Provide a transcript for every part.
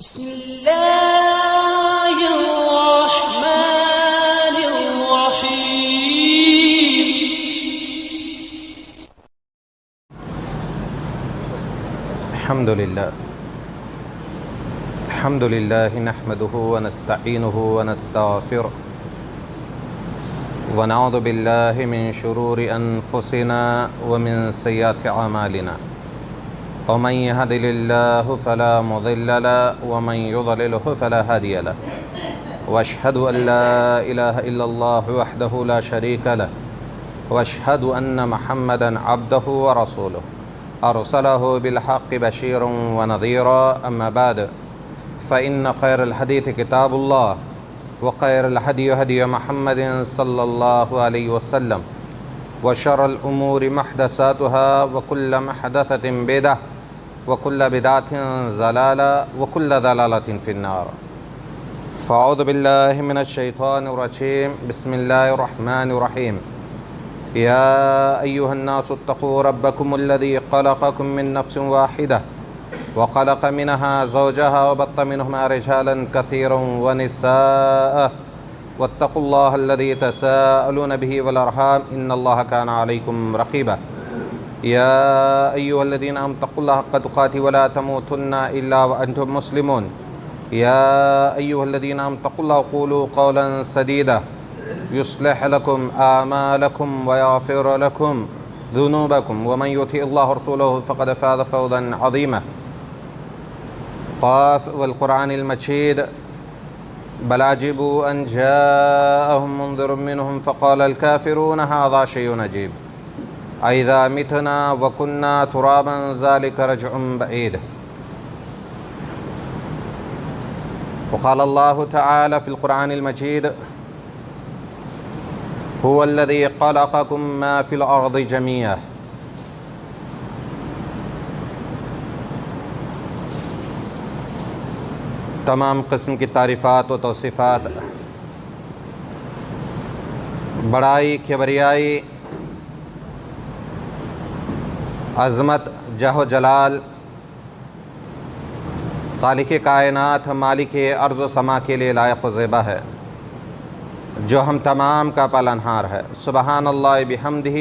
بسم الله الرحمن الرحيم. الحمد لله نحمده ونستعينه ونستغفره ونعوذ بالله من شرور أنفسنا ومن سيئات أعمالنا ومن يهده الله فلا مضل له ومن يضلله فلا هادي له وأشهد أن لا إله إلا الله وحده لا شريك له وأشهد أن محمدا عبده ورسوله أرسله بالحق بشيرا ونذيرا. أما بعد فإن خير الحديث كتاب الله وخير الهدي هدي محمد صلى الله عليه وسلم وشر الأمور محدثاتها وكل محدثة بدعة وكل بدعة ضلالة وكل ضلالة في النار. فأعوذ بالله من الشيطان الرجيم. بسم الله الرحمن الرحيم. يا أيها الناس اتقوا ربكم الذي خلقكم من نفس واحدة وخلق منها زوجها وبث منهما رجالا كثيرا ونساء واتقوا الله الذي تساءلون به والأرحام إن الله كان عليكم رقيبا. يا أيها الذين آمنوا اتقوا الله حق تقاته ولا تموتن إلا وأنتم مسلمون. يا أيها الذين آمنوا اتقوا الله وقولوا قولا سديدا يصلح لكم أعمالكم ويغفر لكم ذنوبكم ومن يطع الله ورسوله فقد فاز فوزا عظيما. قاف والقرآن المجيد. بل عجبوا أن جاءهم منذر منهم فقال الكافرون هذا شيء عجيب أإذا متنا وكنا ترابا ذلك رجع بعيد. وقال الله تعالى في القرآن المجيد هو الذي خلقكم ما في الأرض جميعا. تمام قسم کی تعریفات و توصیفات، بڑائی، کبریائی، عظمت، جہ و جلال خالق کائنات مالک ارض و سما کے لیے لائق و زیبا ہے، جو ہم تمام کا پالنہار ہے. سبحان اللہ بحمدہ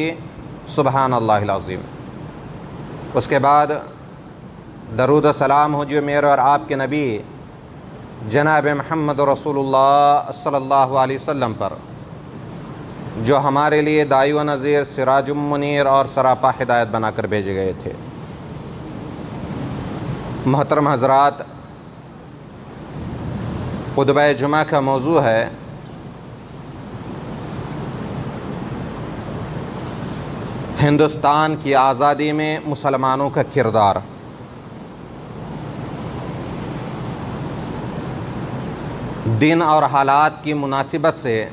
سبحان اللہ العظیم. اس کے بعد درود و سلام ہو جو میرے اور آپ کے نبی جناب محمد رسول اللہ صلی اللہ علیہ وسلم پر، جو ہمارے لیے داعی و نذیر، سراج منیر اور سراپا ہدایت بنا کر بھیجے گئے تھے. محترم حضرات، خطبہ جمعہ کا موضوع ہے ہندوستان کی آزادی میں مسلمانوں کا کردار. دن اور حالات کی مناسبت سے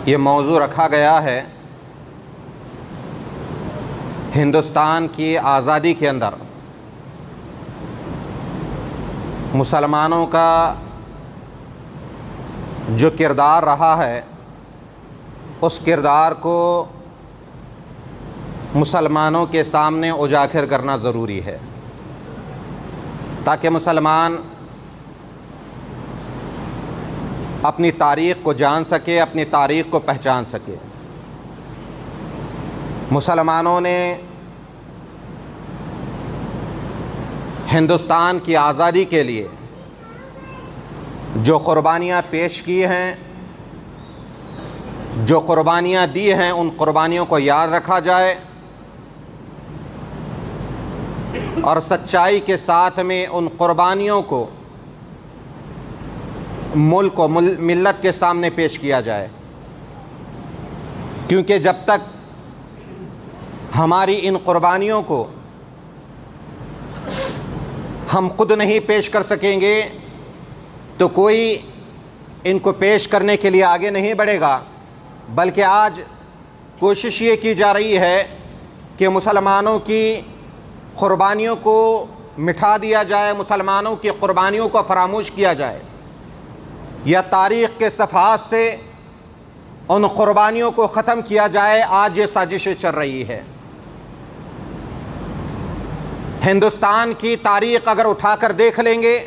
یہ موضوع رکھا گیا ہے. ہندوستان کی آزادی کے اندر مسلمانوں کا جو کردار رہا ہے، اس کردار کو مسلمانوں کے سامنے اجاگر کرنا ضروری ہے، تاکہ مسلمان اپنی تاریخ کو جان سکے، اپنی تاریخ کو پہچان سکے. مسلمانوں نے ہندوستان کی آزادی کے لیے جو قربانیاں پیش کی ہیں، جو قربانیاں دی ہیں، ان قربانیوں کو یاد رکھا جائے اور سچائی کے ساتھ میں ان قربانیوں کو ملک و ملت کے سامنے پیش کیا جائے. کیونکہ جب تک ہماری ان قربانیوں کو ہم خود نہیں پیش کر سکیں گے تو کوئی ان کو پیش کرنے کے لیے آگے نہیں بڑھے گا. بلکہ آج کوشش یہ کی جا رہی ہے کہ مسلمانوں کی قربانیوں کو مٹھا دیا جائے، مسلمانوں کی قربانیوں کو فراموش کیا جائے، یا تاریخ کے صفحات سے ان قربانیوں کو ختم کیا جائے. آج یہ سازشیں چل رہی ہے. ہندوستان کی تاریخ اگر اٹھا کر دیکھ لیں گے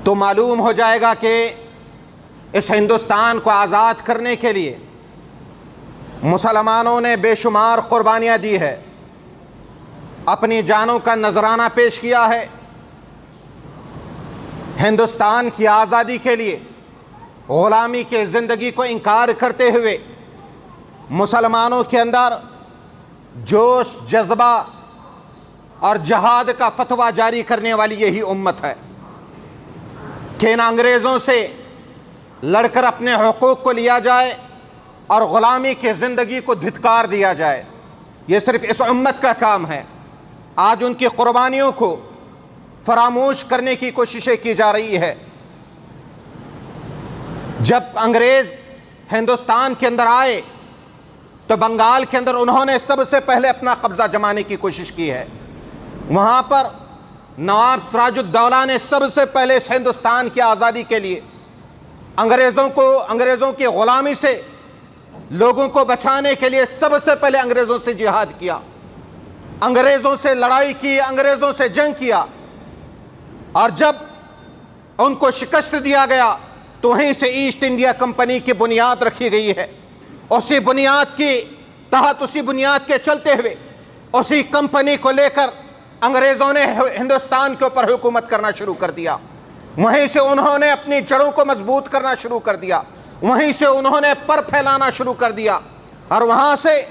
تو معلوم ہو جائے گا کہ اس ہندوستان کو آزاد کرنے کے لیے مسلمانوں نے بے شمار قربانیاں دی ہے، اپنی جانوں کا نذرانہ پیش کیا ہے۔ ہندوستان کی آزادی کے لیے غلامی کے زندگی کو انکار کرتے ہوئے مسلمانوں کے اندر جوش، جذبہ اور جہاد کا فتویٰ جاری کرنے والی یہی امت ہے کہ ان انگریزوں سے لڑ کر اپنے حقوق کو لیا جائے اور غلامی کی زندگی کو دھتکار دیا جائے۔ یہ صرف اس امت کا کام ہے۔ آج ان کی قربانیوں کو فراموش کرنے کی کوششیں کی جا رہی ہے۔ جب انگریز ہندوستان کے اندر آئے تو بنگال کے اندر انہوں نے سب سے پہلے اپنا قبضہ جمانے کی کوشش کی ہے۔ وہاں پر نواب سراج الدولہ نے سب سے پہلے اس ہندوستان کی آزادی کے لیے انگریزوں کی غلامی سے لوگوں کو بچانے کے لیے سب سے پہلے انگریزوں سے جہاد کیا، انگریزوں سے لڑائی کی، انگریزوں سے جنگ کیا، اور جب ان کو شکست دیا گیا تو وہیں سے ایسٹ انڈیا کمپنی کی بنیاد رکھی گئی ہے۔ اسی بنیاد کے تحت، اسی بنیاد کے چلتے ہوئے اسی کمپنی کو لے کر انگریزوں نے ہندوستان کے اوپر حکومت کرنا شروع کر دیا۔ وہیں سے انہوں نے اپنی جڑوں کو مضبوط کرنا شروع کر دیا، وہیں سے انہوں نے پر پھیلانا شروع کر دیا، اور وہاں سے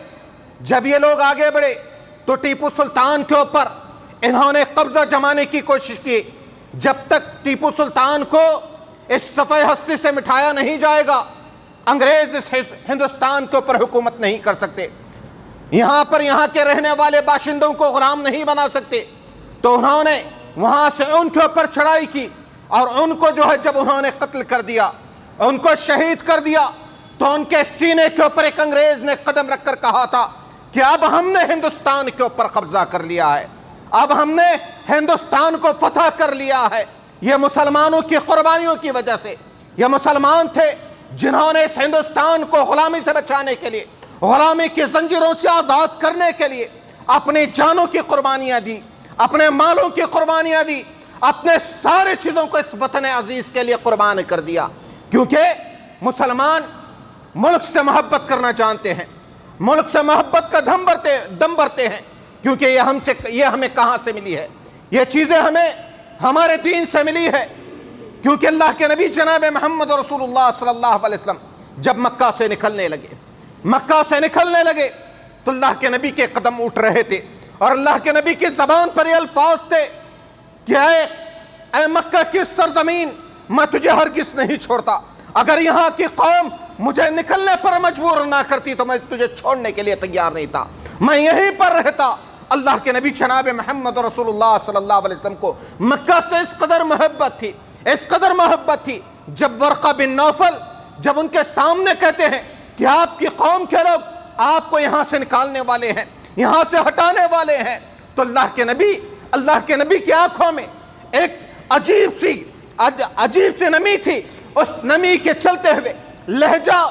جب یہ لوگ آگے بڑھے تو ٹیپو سلطان کے اوپر انہوں نے قبضہ جمانے کی کوشش کی۔ جب تک ٹیپو سلطان کو اس صفحہ ہستی سے مٹھایا نہیں جائے گا، انگریز اس ہندوستان کے اوپر حکومت نہیں کر سکتے، یہاں کے رہنے والے باشندوں کو غلام نہیں بنا سکتے۔ تو انہوں نے وہاں سے ان کے اوپر چڑھائی کی، اور ان کو جو ہے جب انہوں نے قتل کر دیا، ان کو شہید کر دیا، تو ان کے سینے کے اوپر ایک انگریز نے قدم رکھ کر کہا تھا کہ اب ہم نے ہندوستان کے اوپر قبضہ کر لیا ہے، اب ہم نے ہندوستان کو فتح کر لیا ہے۔ یہ مسلمانوں کی قربانیوں کی وجہ سے، یہ مسلمان تھے جنہوں نے اس ہندوستان کو غلامی سے بچانے کے لیے، غلامی کی زنجیروں سے آزاد کرنے کے لیے اپنی جانوں کی قربانیاں دی، اپنے مالوں کی قربانیاں دی، اپنے سارے چیزوں کو اس وطن عزیز کے لیے قربان کر دیا، کیونکہ مسلمان ملک سے محبت کرنا جانتے ہیں، ملک سے محبت کا دم بھرتے ہیں، کیونکہ یہ ہمیں کہاں سے ملی ہے؟ یہ چیزیں ہمیں ہمارے دین سے ملی ہے، کیونکہ اللہ کے نبی جناب محمد رسول اللہ صلی اللہ علیہ وسلم جب مکہ سے نکلنے لگے تو اللہ کے نبی کے قدم اٹھ رہے تھے، اور اللہ کے نبی کی زبان پر یہ الفاظ تھے کہ اے مکہ کی سرزمین، میں تجھے ہرگز نہیں چھوڑتا، اگر یہاں کی قوم مجھے نکلنے پر مجبور نہ کرتی تو میں تجھے چھوڑنے کے لیے تیار نہیں تھا، میں یہیں پر رہتا۔ اللہ کے نبی جناب محمد رسول اللہ صلی اللہ علیہ وسلم کو مکہ سے اس قدر محبت تھی، جب ورقہ بن نوفل جب ان کے سامنے کہتے ہیں کہ آپ کی قوم کے لوگ آپ کو یہاں سے نکالنے والے ہیں، یہاں سے ہٹانے والے ہیں، تو اللہ کے نبی کی آنکھوں میں ایک عجیب سی نمی تھی۔ اس نمی کے چلتے ہوئے لہجہ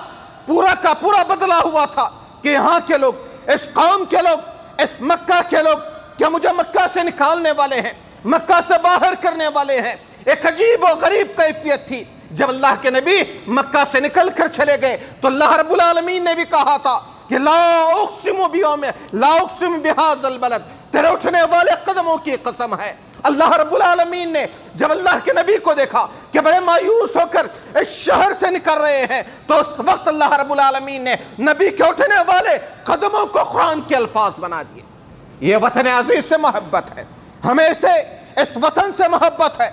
پورا کا پورا بدلا ہوا تھا کہ یہاں کے لوگ، اس قوم کے لوگ، اس مکہ کے لوگ کیا مجھے مکہ سے نکالنے والے ہیں، مکہ سے باہر کرنے والے ہیں۔ ایک عجیب و غریب کیفیت تھی۔ جب اللہ کے نبی مکہ سے نکل کر چلے گئے تو اللہ رب العالمین نے بھی کہا تھا کہ لا اقسم بہذا البلد، تیرے اٹھنے والے قدموں کی قسم ہے۔ اللہ رب العالمین نے جب اللہ کے نبی کو دیکھا کہ بڑے مایوس ہو کر اس شہر سے نکل رہے ہیں، تو اس وقت اللہ رب العالمین نے نبی کے اٹھنے والے قدموں کو قرآن کے الفاظ بنا دیے۔ یہ وطن عزیز سے محبت ہے، ہمیں اس وطن سے محبت ہے۔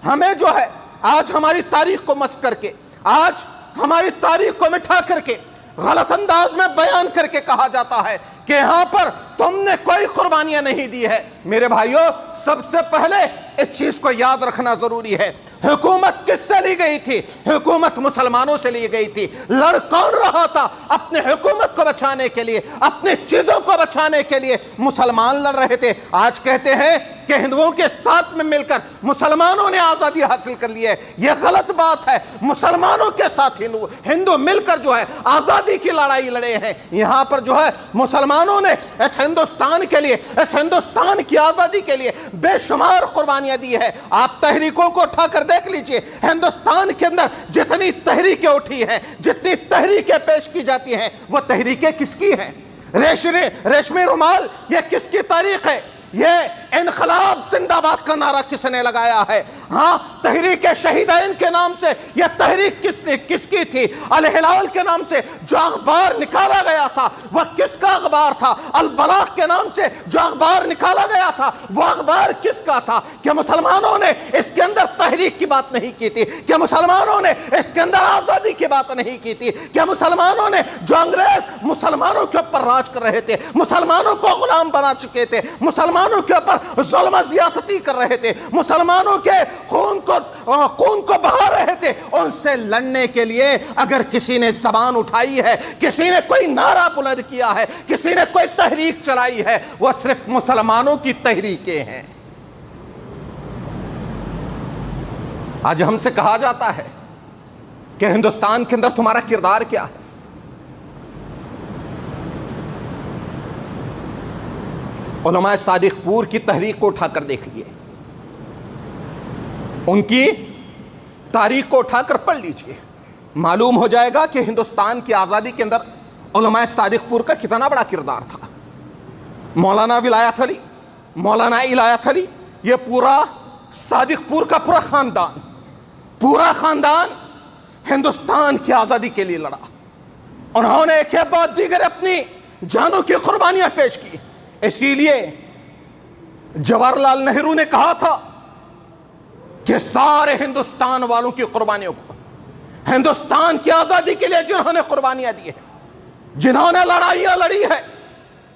ہمیں جو ہے آج ہماری تاریخ کو مس کر کے، آج ہماری تاریخ کو مٹھا کر کے غلط انداز میں بیان کر کے کہا جاتا ہے کہ یہاں پر تم نے کوئی قربانیاں نہیں دی ہے۔ میرے بھائیوں، سب سے پہلے اس چیز کو یاد رکھنا ضروری ہے، حکومت کس سے لی گئی تھی؟ حکومت مسلمانوں سے لی گئی تھی۔ لڑ کون رہا تھا؟ اپنے حکومت کو بچانے کے لیے، اپنی چیزوں کو بچانے کے لیے مسلمان لڑ رہے تھے۔ آج کہتے ہیں کہ ہندوؤں کے ساتھ میں مل کر مسلمانوں نے آزادی حاصل کر لی ہے، یہ غلط بات ہے۔ مسلمانوں کے ساتھ ہندو مل کر جو ہے آزادی کی لڑائی لڑے ہیں۔ یہاں پر جو ہے مسلمانوں نے اس ہندوستان کے لیے، اس ہندوستان کی آزادی کے لیے بے شمار قربانیاں دی ہے۔ آپ تحریکوں کو اٹھا کر دیکھ لیجئے، ہندوستان کے اندر جتنی تحریکیں اٹھی ہیں، جتنی تحریکیں پیش کی جاتی ہیں، وہ تحریکیں کس کی ہیں؟ ریشمی رومال یہ کس کی تاریخ ہے؟ یہ انقلاب زندہ باد کا نعرہ کس نے لگایا ہے؟ ہاں، تحریک شہیدین کے نام سے یہ تحریک کس کی تھی؟ الہلال کے نام سے جو اخبار نکالا گیا تھا وہ کس کا اخبار تھا؟ البلاغ کے نام سے جو اخبار نکالا گیا تھا وہ اخبار کس کا تھا؟ کہ مسلمانوں نے اس کے اندر تحریک کی بات نہیں کی تھی؟ کہ مسلمانوں نے اس کے اندر آزادی کی بات نہیں کی تھی؟ کہ مسلمانوں نے جو انگریز مسلمانوں کے اوپر راج کر رہے تھے، مسلمانوں کو غلام بنا چکے تھے، مسلمانوں کے اوپر ظلم و زیادتی کر رہے تھے، مسلمانوں کے خون کو بہا رہے تھے، ان سے لڑنے کے لیے اگر کسی نے زبان اٹھائی ہے، کسی نے کوئی نعرہ بلند کیا ہے، کسی نے کوئی تحریک چلائی ہے، وہ صرف مسلمانوں کی تحریکیں ہیں۔ آج ہم سے کہا جاتا ہے کہ ہندوستان کے اندر تمہارا کردار کیا ہے؟ علماء صادق پور کی تحریک کو اٹھا کر دیکھ لیے، ان کی تاریخ کو اٹھا کر پڑھ لیجئے، معلوم ہو جائے گا کہ ہندوستان کی آزادی کے اندر علماء صادق پور کا کتنا بڑا کردار تھا۔ مولانا ولایت علی، مولانا عنایت علی، یہ پورا صادق پور کا پورا خاندان ہندوستان کی آزادی کے لیے لڑا۔ انہوں نے ایک کے بعد دیگر اپنی جانوں کی قربانیاں پیش کی۔ اسی لیے جواہر لال نہرو نے کہا تھا کہ سارے ہندوستان والوں کی قربانیوں کو، ہندوستان کی آزادی کے لیے جنہوں نے قربانیاں دی ہیں، جنہوں نے لڑائیاں لڑی ہے،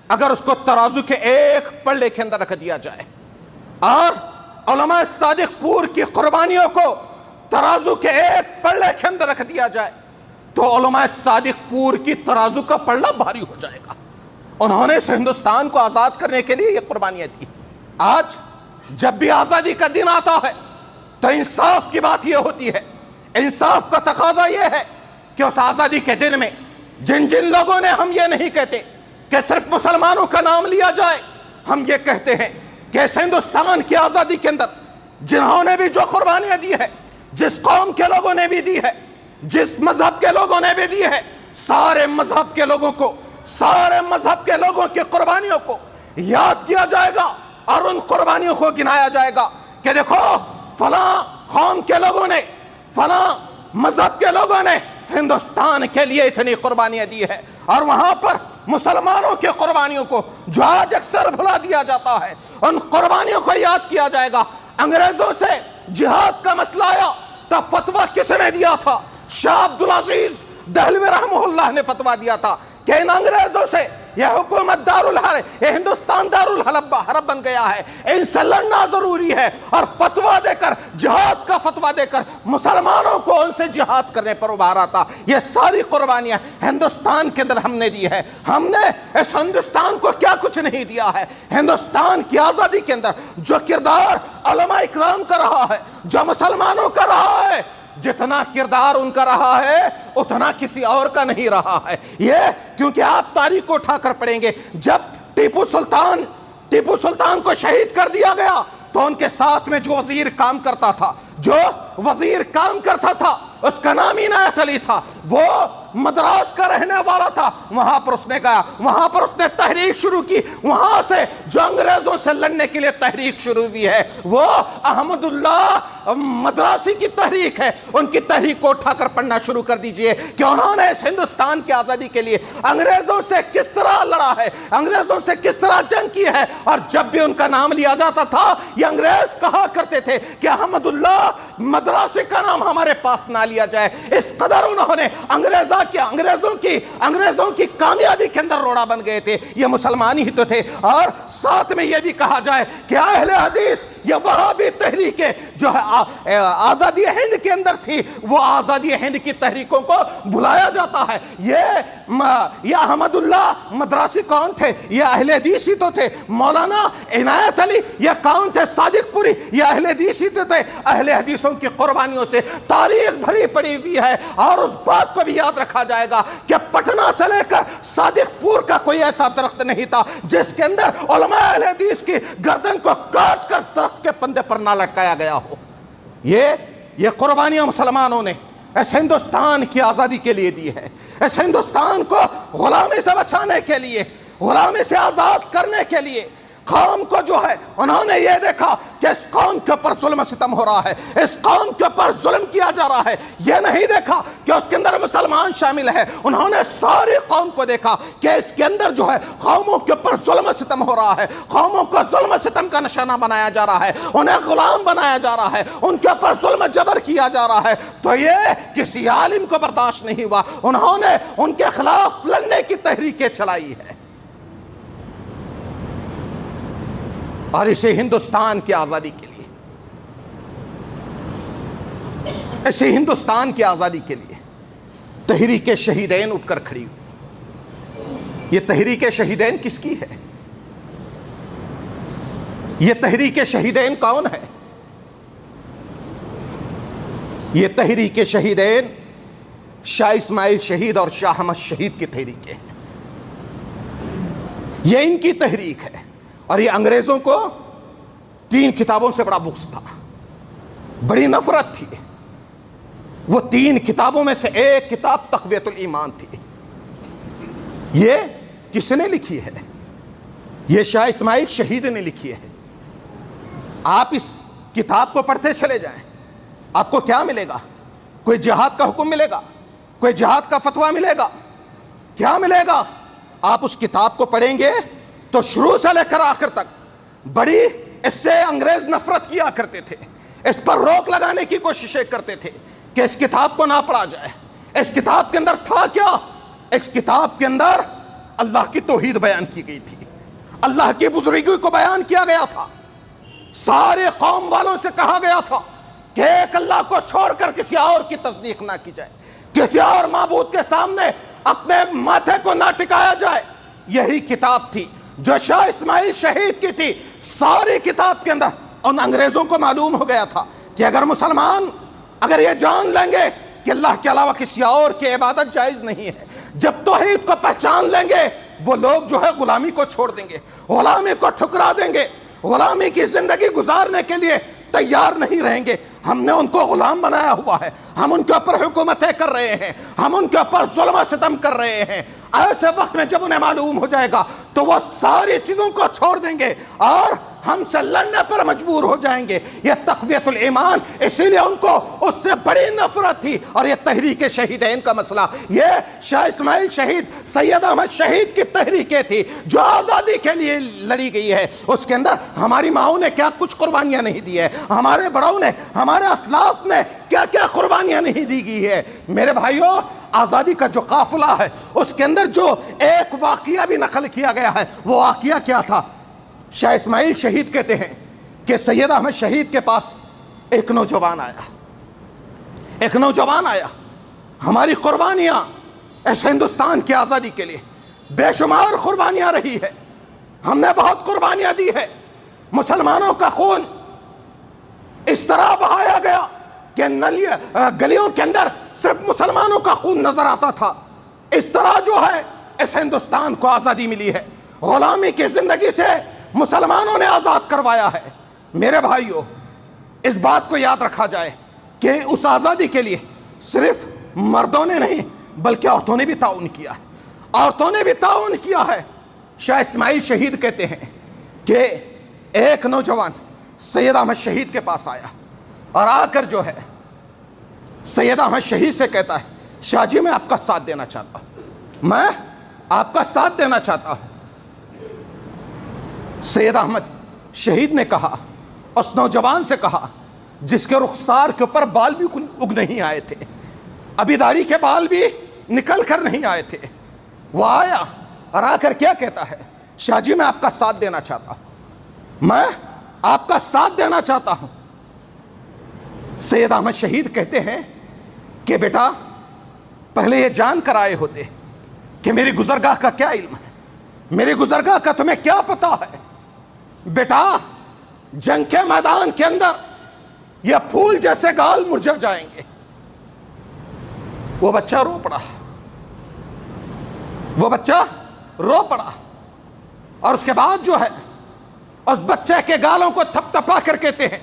اگر اس کو ترازو کے ایک پلڑے کے اندر رکھ دیا جائے اور علماء صادق پور کی قربانیوں کو ترازو کے ایک پلڑے کے اندر رکھ دیا جائے تو علماء صادق پور کی ترازو کا پلڑا بھاری ہو جائے گا۔ انہوں نے اس ہندوستان کو آزاد کرنے کے لیے یہ قربانیاں دی۔ آج جب بھی آزادی کا دن آتا ہے تو انصاف کی بات یہ ہوتی ہے، انصاف کا تقاضا یہ ہے کہ اس آزادی کے دن میں جن لوگوں نے، ہم یہ نہیں کہتے کہ صرف مسلمانوں کا نام لیا جائے، ہم یہ کہتے ہیں کہ اس ہندوستان کی آزادی کے اندر جنہوں نے بھی جو قربانیاں دی ہے، جس قوم کے لوگوں نے بھی دی ہے، جس مذہب کے لوگوں نے بھی دی ہے، سارے مذہب کے لوگوں کو، سارے مذہب کے لوگوں کی قربانیوں کو یاد کیا جائے گا اور ان قربانیوں کو گنایا جائے گا کہ دیکھو فلاں قوم کے لوگوں نے، فلاں مذہب کے لوگوں نے ہندوستان کے لیے اتنی قربانیاں دی ہے۔ اور وہاں پر مسلمانوں کی قربانیوں کو جو آج اکثر بھلا دیا جاتا ہے، ان قربانیوں کو یاد کیا جائے گا۔ انگریزوں سے جہاد کا مسئلہ آیا تب فتویٰ کس نے دیا تھا؟ شاہ عبدالعزیز دہلوی رحمہ اللہ نے فتویٰ دیا تھا کہ ان انگریزوں سے یہ حکومت دارالحرب، یہ ہندوستان دارالحرب بن گیا ہے، ان سے لڑنا ضروری ہے، اور فتویٰ دے کر، جہاد کا فتویٰ دے کر مسلمانوں کو ان سے جہاد کرنے پر ابھارا تھا۔ یہ ساری قربانیاں ہندوستان کے اندر ہم نے دی ہے۔ ہم نے اس ہندوستان کو کیا کچھ نہیں دیا ہے؟ ہندوستان کی آزادی کے اندر جو کردار علماء اکرام کا رہا ہے، جو مسلمانوں کا رہا ہے، جتنا کردار ان کا رہا ہے اتنا کسی اور کا نہیں رہا ہے۔ یہ کیونکہ آپ تاریخ کو اٹھا کر پڑھیں گے، جب ٹیپو سلطان کو شہید کر دیا گیا تو ان کے ساتھ میں جو وزیر کام کرتا تھا اس کا نام عنایت علی تھا، وہ مدراس کا رہنے والا تھا۔ وہاں پر اس نے گیا، وہاں پر اس نے تحریک شروع کی، وہاں سے جو انگریزوں سے لڑنے کے لیے تحریک شروع ہوئی ہے وہ احمد اللہ مدراسی کی تحریک ہے۔ ان کی تحریک کو اٹھا کر پڑھنا شروع کر دیجئے کہ انہوں نے اس ہندوستان کی آزادی کے لیے انگریزوں سے کس طرح لڑا ہے، انگریزوں سے کس طرح جنگ کی ہے، اور جب بھی ان کا نام لیا جاتا تھا یہ انگریز کہا کرتے تھے کہ احمد اللہ مدراسی کا نام ہمارے پاس نہ لیا جائے۔ اس قدر انہوں نے انگریزوں کی کامیابی کے اندر روڑا بن گئے تھے۔ یہ مسلمان ہی تو تھے۔ اور ساتھ میں یہ بھی کہا جائے کہ اہل حدیث یہ وہابی تحریکیں جو ہے آزادی ہند کے اندر تھی، وہ آزادی ہند کی تحریکوں کو بلایا جاتا ہے۔ یہ احمد اللہ مدراسی کون تھے؟ یہ اہل حدیث ہی تو تھے۔ مولانا عنایت علی یہ کون تھے؟ صادق پوری یہ اہل حدیث ہی تو تھے۔ اہل حدیثوں کی قربانیوں سے تاریخ بھری پڑی ہوئی ہے، اور اس بات کو بھی یاد رکھا جائے گا کہ پٹنہ سے لے کر صادق پور کا کوئی ایسا درخت نہیں تھا جس کے اندر علماء اہل حدیث کی گردن کو کاٹ کر درخت کے پندے پر نہ لٹکایا گیا ہو۔ یہ قربانیاں مسلمانوں نے اس ہندوستان کی آزادی کے لیے دی ہے، اس ہندوستان کو غلامی سے بچانے کے لیے، غلامی سے آزاد کرنے کے لیے۔ قوم کو جو ہے انہوں نے یہ دیکھا کہ اس قوم کے اوپر ظلم و ستم ہو رہا ہے، اس قوم کے اوپر ظلم کیا جا رہا ہے، یہ نہیں دیکھا کہ اس کے اندر مسلمان شامل ہے۔ انہوں نے ساری قوم کو دیکھا کہ اس کے اندر جو ہے قوموں کے اوپر ظلم و ستم ہو رہا ہے، قوموں کو ظلم و ستم کا نشانہ بنایا جا رہا ہے، انہیں غلام بنایا جا رہا ہے، ان کے اوپر ظلم و جبر کیا جا رہا ہے۔ تو یہ کسی عالم کو برداشت نہیں ہوا، انہوں نے ان کے خلاف لڑنے کی تحریکیں چلائی ہے، اور اسے ہندوستان کی آزادی کے لیے، اسے ہندوستان کی آزادی کے لیے تحریک شہیدین اٹھ کر کھڑی ہوئی۔ یہ تحریک شہیدین کس کی ہے؟ یہ تحریک شہیدین کون ہے؟ یہ تحریک شہیدین شاہ اسماعیل شہید اور شاہ احمد شہید کی تحریکیں ہیں۔ یہ ان کی تحریک ہے، اور یہ انگریزوں کو 3 کتابوں سے بڑا بغض تھا، بڑی نفرت تھی۔ وہ 3 کتابوں میں سے ایک کتاب تقویت الایمان تھی۔ یہ کس نے لکھی ہے؟ یہ شاہ اسماعیل شہید نے لکھی ہے۔ آپ اس کتاب کو پڑھتے چلے جائیں، آپ کو کیا ملے گا؟ کوئی جہاد کا حکم ملے گا؟ کوئی جہاد کا فتویٰ ملے گا؟ کیا ملے گا؟ آپ اس کتاب کو پڑھیں گے تو شروع سے لے کر آخر تک بڑی اس سے انگریز نفرت کیا کرتے تھے، اس پر روک لگانے کی کوششیں کرتے تھے کہ اس کتاب کو نہ پڑھا جائے۔ اس کتاب کے اندر تھا کیا؟ اس کتاب کے اندر اللہ کی توحید بیان کی گئی تھی، اللہ کی بزرگی کو بیان کیا گیا تھا، سارے قوم والوں سے کہا گیا تھا کہ ایک اللہ کو چھوڑ کر کسی اور کی تصدیق نہ کی جائے، کسی اور معبود کے سامنے اپنے ماتھے کو نہ ٹکایا جائے۔ یہی کتاب تھی جو شاہ اسماعیل شہید کی تھی۔ ساری کتاب کے اندر ان انگریزوں کو معلوم ہو گیا تھا کہ اگر مسلمان اگر یہ جان لیں گے کہ اللہ کے علاوہ کسی اور کی عبادت جائز نہیں ہے، جب توحید کو پہچان لیں گے، وہ لوگ جو ہے غلامی کو چھوڑ دیں گے، غلامی کو ٹھکرا دیں گے، غلامی کی زندگی گزارنے کے لیے تیار نہیں رہیں گے۔ ہم نے ان کو غلام بنایا ہوا ہے، ہم ان کے اوپر حکومتیں کر رہے ہیں، ہم ان کے اوپر ظلم و ستم کر رہے ہیں۔ ایسے وقت میں جب انہیں معلوم ہو جائے گا تو وہ ساری چیزوں کو چھوڑ دیں گے اور ہم سے لڑنے پر مجبور ہو جائیں گے۔ یہ تقویت الایمان، اسی لیے ان کو اس سے بڑی نفرت تھی۔ اور یہ تحریک شہیدین کا مسئلہ، یہ شاہ اسماعیل شہید، سید احمد شہید کی تحریکیں تھی جو آزادی کے لیے لڑی گئی ہے۔ اس کے اندر ہماری ماؤں نے کیا کچھ قربانیاں نہیں دی ہے، ہمارے بڑوں نے، ہمارے اسلاف نے کیا کیا قربانیاں نہیں دی گئی ہے۔ میرے بھائیوں، آزادی کا جو قافلہ ہے اس کے اندر جو ایک واقعہ بھی نقل کیا گیا ہے، وہ واقعہ کیا تھا؟ شاہ اسماعیل شہید کہتے ہیں کہ سید احمد شہید کے پاس ایک نوجوان آیا، ہماری قربانیاں اس ہندوستان کی آزادی کے لیے بے شمار قربانیاں رہی ہے، ہم نے بہت قربانیاں دی ہے، مسلمانوں کا خون اس طرح بہایا گیا کہ گلیوں کے اندر صرف مسلمانوں کا خون نظر آتا تھا۔ اس طرح جو ہے اس ہندوستان کو آزادی ملی ہے، غلامی کی زندگی سے مسلمانوں نے آزاد کروایا ہے۔ میرے بھائیوں، اس بات کو یاد رکھا جائے کہ اس آزادی کے لیے صرف مردوں نے نہیں بلکہ عورتوں نے بھی تعاون کیا ہے، عورتوں نے بھی تعاون کیا ہے۔ شاہ اسماعیل شہید کہتے ہیں کہ ایک نوجوان سید احمد شہید کے پاس آیا اور آ کر جو ہے سید احمد شہید سے کہتا ہے، شاہ جی میں آپ کا ساتھ دینا چاہتا ہوں، میں آپ کا ساتھ دینا چاہتا ہوں۔ سید احمد شہید نے کہا، اس نوجوان سے کہا جس کے رخسار کے اوپر بال بھی اگ نہیں آئے تھے، ابھی داڑھی کے بال بھی نکل کر نہیں آئے تھے، وہ آیا اور آ کر کیا کہتا ہے، شاہ جی میں آپ کا ساتھ دینا چاہتا ہوں، میں آپ کا ساتھ دینا چاہتا ہوں۔ سید احمد شہید کہتے ہیں کہ بیٹا پہلے یہ جان کر آئے ہوتے کہ میری گزرگاہ کا کیا علم ہے، میری گزرگاہ کا تمہیں کیا پتا ہے۔ بیٹا جنگ کے میدان کے اندر یہ پھول جیسے گال مرجھا جائیں گے۔ وہ بچہ رو پڑا، وہ بچہ رو پڑا، اور اس کے بعد جو ہے اس بچے کے گالوں کو تھپ تھپا کر کہتے ہیں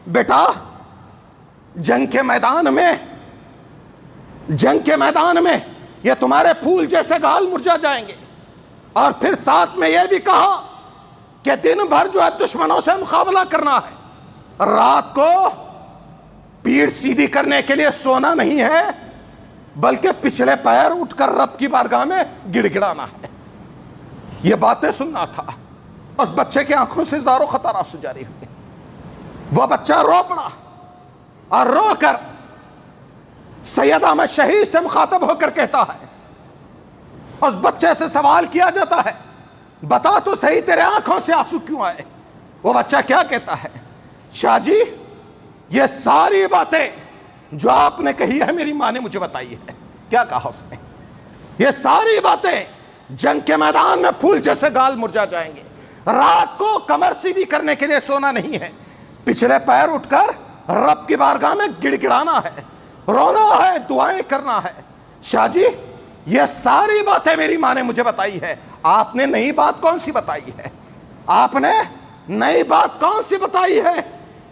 بیٹا جنگ کے میدان میں یہ تمہارے پھول جیسے گال مرجھا جائیں گے۔ اور پھر ساتھ میں یہ بھی کہا کہ دن بھر جو ہے دشمنوں سے مقابلہ کرنا ہے، رات کو پیٹھ سیدھی کرنے کے لیے سونا نہیں ہے، بلکہ پچھلے پیر اٹھ کر رب کی بارگاہ میں گڑ گڑانا ہے۔ یہ باتیں سننا تھا۔ اس بچے کی آنکھوں سے زار و خطر آنسو جاری ہوئے۔ وہ بچہ رو پڑا، اور رو کر سید احمد شہید سے مخاطب ہو کر کہتا ہے، اس بچے سے سوال کیا جاتا ہے بتا تو صحیح تیرے آنکھوں سے آنسو کیوں آئے؟ وہ بچہ کیا کہتا ہے؟ شاہ جی یہ ساری باتیں جو آپ نے کہی ہے میری ماں نے مجھے بتائی ہے۔ کیا کہا اس نے؟ یہ ساری باتیں جنگ کے میدان میں پھول جیسے گال مرجھا جائیں گے، رات کو کمر سیدھی کرنے کے لیے سونا نہیں ہے، پچھلے پیر اٹھ کر رب کی بارگاہ میں گڑ گڑانا ہے، رونا ہے، دعائیں کرنا ہے۔ شاہ جی یہ ساری باتیں میری ماں نے مجھے بتائی ہے، آپ نے نئی بات کون سی بتائی ہے؟ آپ نے نئی بات کون سی بتائی ہے؟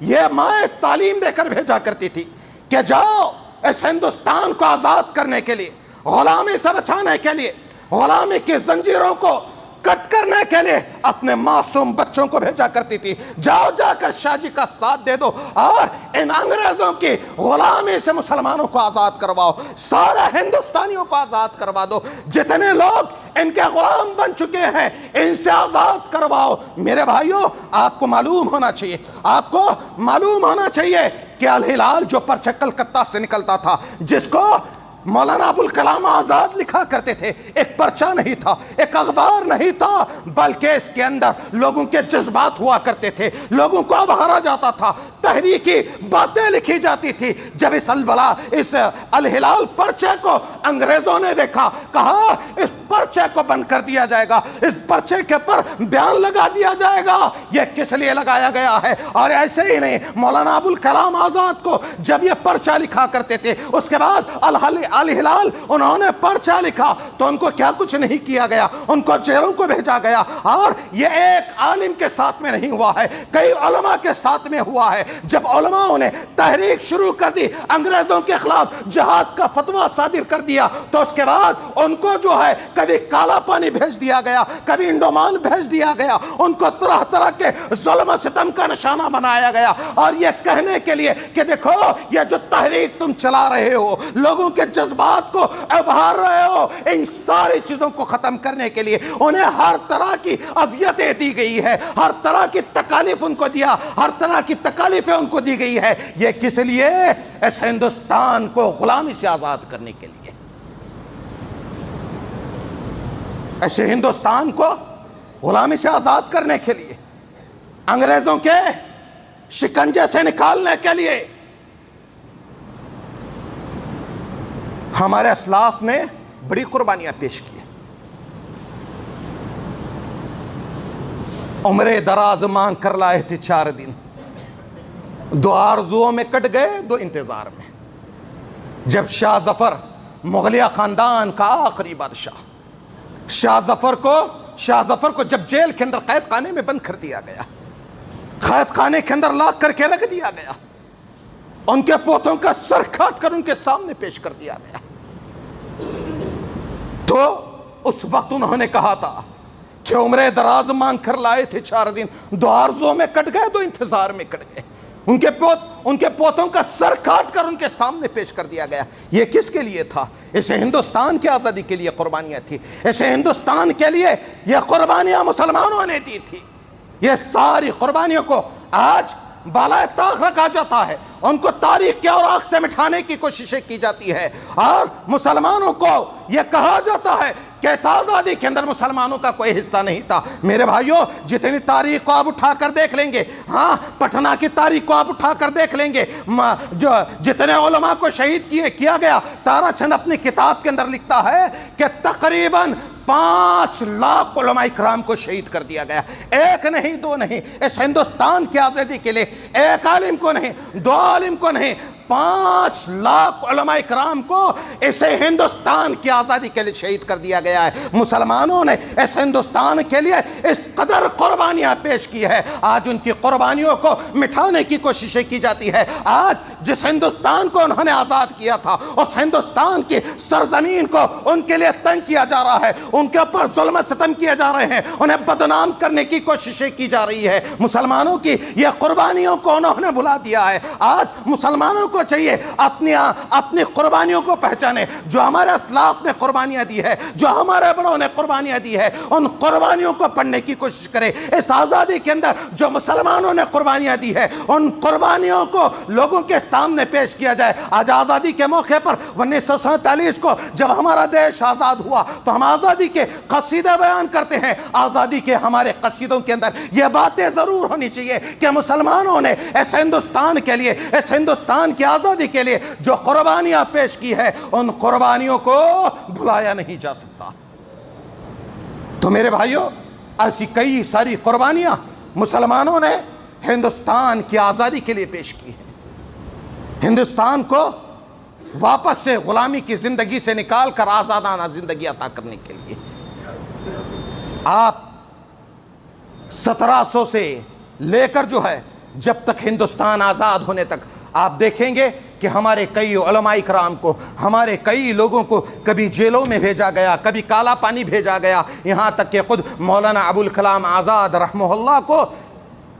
یہ ماں تعلیم دے کر بھیجا کرتی تھی کہ جاؤ اس ہندوستان کو آزاد کرنے کے لیے، غلامی سے بچانے کے لیے، غلامی کی زنجیروں کو کٹ کرنے کے لیے اپنے معصوم بچوں کو بھیجا کرتی تھی، جاؤ جا کر شاہ جی کا ساتھ دے دو اور ان انگریزوں کی غلامی سے مسلمانوں کو آزاد کرواؤ، سارے ہندوستانیوں کو آزاد کروا دو، جتنے لوگ ان کے غلام بن چکے ہیں ان سے آزاد کرواؤ۔ میرے بھائیوں آپ کو معلوم ہونا چاہیے، آپ کو معلوم ہونا چاہیے کہ الہلال جو پرچہ کلکتہ سے نکلتا تھا، جس کو مولانا ابوالکلام آزاد لکھا کرتے تھے، ایک پرچہ نہیں تھا، ایک اخبار نہیں تھا، بلکہ اس کے اندر لوگوں کے جذبات ہوا کرتے تھے، لوگوں کو ابھارا جاتا تھا، تحریکی باتیں لکھی جاتی تھی۔ جب اس الہلال پرچے کو انگریزوں نے دیکھا، کہا اس پرچے کو بند کر دیا جائے گا، اس پرچے کے پر بیان لگا دیا جائے گا۔ یہ کس لیے لگایا گیا ہے؟ اور ایسے ہی نہیں، مولانا ابوالکلام آزاد کو جب یہ پرچہ لکھا کرتے تھے، اس کے بعد الہلال انہوں نے پرچہ لکھا تو ان کو کیا کچھ نہیں کیا گیا، ان کو جیلوں کو بھیجا گیا۔ اور یہ ایک عالم کے ساتھ میں نہیں ہوا ہے، کئی علماء کے ساتھ میں ہوا ہے۔ جب علماء نے تحریک شروع کر دی، انگریزوں کے خلاف جہاد کا فتویٰ صادر کر دیا، تو اس کے بعد ان کو جو ہے کبھی کالا پانی بھیج دیا گیا، کبھی انڈومان بھیج دیا گیا، ان کو طرح طرح کے ظلم و ستم کا نشانہ بنایا گیا، اور یہ کہنے کے لیے کہ دیکھو یہ جو تحریک تم چلا رہے ہو، لوگوں کے جذبات کو ابھار رہے ہو، ان ساری چیزوں کو ختم کرنے کے لیے انہیں ہر طرح کی اذیتیں دی گئی ہے، ہر طرح کی تکالیف ان کو دیا، ہر طرح کی تکالیفیں ان کو دی گئی ہے۔ یہ کس لیے؟ اس ہندوستان کو غلامی سے آزاد کرنے کے لیے، ایسے ہندوستان کو غلامی سے آزاد کرنے کے لیے، انگریزوں کے شکنجے سے نکالنے کے لیے۔ ہمارے اسلاف نے بڑی قربانیاں پیش کی، عمر دراز مانگ کر لائے تھے 4 دن، 2 آرزوؤں میں کٹ گئے، 2 انتظار میں۔ جب شاہ ظفر مغلیہ خاندان کا آخری بادشاہ، شاہ ظفر کو جب جیل کے اندر قید خانے میں بند کر دیا گیا، قید خانے کے اندر لاک کر کے رکھ دیا گیا، ان کے پوتوں کا سر کاٹ کر ان کے سامنے پیش کر دیا گیا، تو اس وقت انہوں نے کہا تھا کہ عمر دراز مانگ کر لائے تھے 4 دن، 2 آرزوؤں میں کٹ گئے، 2 انتظار میں کٹ گئے۔ ان کے پوتوں کا سر کاٹ کر ان کے سامنے پیش کر دیا گیا۔ یہ کس کے لیے تھا؟ اسے ہندوستان کی آزادی کے لیے قربانیاں تھی، اسے ہندوستان کے لیے یہ قربانیاں مسلمانوں نے دی تھی۔ یہ ساری قربانیوں کو آج بالائے طاق رکھا جاتا ہے، ان کو تاریخ کے اوراق سے مٹھانے کی کوششیں کی جاتی ہے، اور مسلمانوں کو یہ کہا جاتا ہے کہ اس آزادی کے اندر مسلمانوں کا کوئی حصہ نہیں تھا۔ میرے بھائیوں، جتنی تاریخ کو آپ اٹھا کر دیکھ لیں گے، ہاں پٹنہ کی تاریخ کو آپ اٹھا کر دیکھ لیں گے، جو جتنے علماء کو شہید کیا گیا، تارا چند اپنی کتاب کے اندر لکھتا ہے کہ تقریباً 5 لاکھ علماء اکرام کو شہید کر دیا گیا، ایک نہیں دو نہیں، اس ہندوستان کی آزادی کے لیے ایک عالم کو نہیں، 2 عالم کو نہیں، 5 لاکھ علماء اکرام کو اسے ہندوستان کی آزادی کے لیے شہید کر دیا گیا ہے۔ مسلمانوں نے اس ہندوستان کے لیے اس قدر قربانیاں پیش کی ہے، آج ان کی قربانیوں کو مٹھانے کی کوششیں کی جاتی ہے۔ آج جس ہندوستان کو انہوں نے آزاد کیا تھا، اس ہندوستان کی سرزمین کو ان کے لیے تنگ کیا جا رہا ہے، ان کے اوپر ظلم و ستم کیے جا رہے ہیں، انہیں بدنام کرنے کی کوششیں کی جا رہی ہے۔ مسلمانوں کی یہ قربانیوں کو انہوں نے بھلا دیا ہے۔ آج مسلمانوں کو چاہیے اپنی قربانیوں کو پہچانے، جو ہمارے اسلاف نے قربانیاں دی ہے، جو ہمارے بڑوں نے قربانیاں دی ہے، ان قربانیوں کو پڑھنے کی کوشش کرے۔ اس آزادی کے اندر جو مسلمانوں نے قربانیاں دی ہے، ان قربانیوں کو لوگوں کے سامنے پیش کیا جائے۔ آج آزادی کے موقع پر 1947 کو جب ہمارا دیش آزاد ہوا تو ہم آزادی کے قصیدے بیان کرتے ہیں۔ آزادی کے ہمارے قصیدوں کے اندر یہ باتیں ضرور ہونی چاہیے کہ مسلمانوں نے اس ہندوستان کے لیے، اس ہندوستان کی آزادی کے لیے جو قربانیاں پیش کی ہے، ان قربانیوں کو بھلایا نہیں جا سکتا۔ تو میرے بھائیوں، ایسی کئی ساری قربانیاں مسلمانوں نے ہندوستان کی آزادی کے لیے پیش کی ہیں، ہندوستان کو واپس سے غلامی کی زندگی سے نکال کر آزادانہ زندگی عطا کرنے کے لیے۔ آپ 1700 سے لے کر جو ہے جب تک ہندوستان آزاد ہونے تک آپ دیکھیں گے کہ ہمارے کئی علماء اکرام کو، ہمارے کئی لوگوں کو کبھی جیلوں میں بھیجا گیا، کبھی کالا پانی بھیجا گیا، یہاں تک کہ خود مولانا ابوالکلام آزاد رحمہ اللہ کو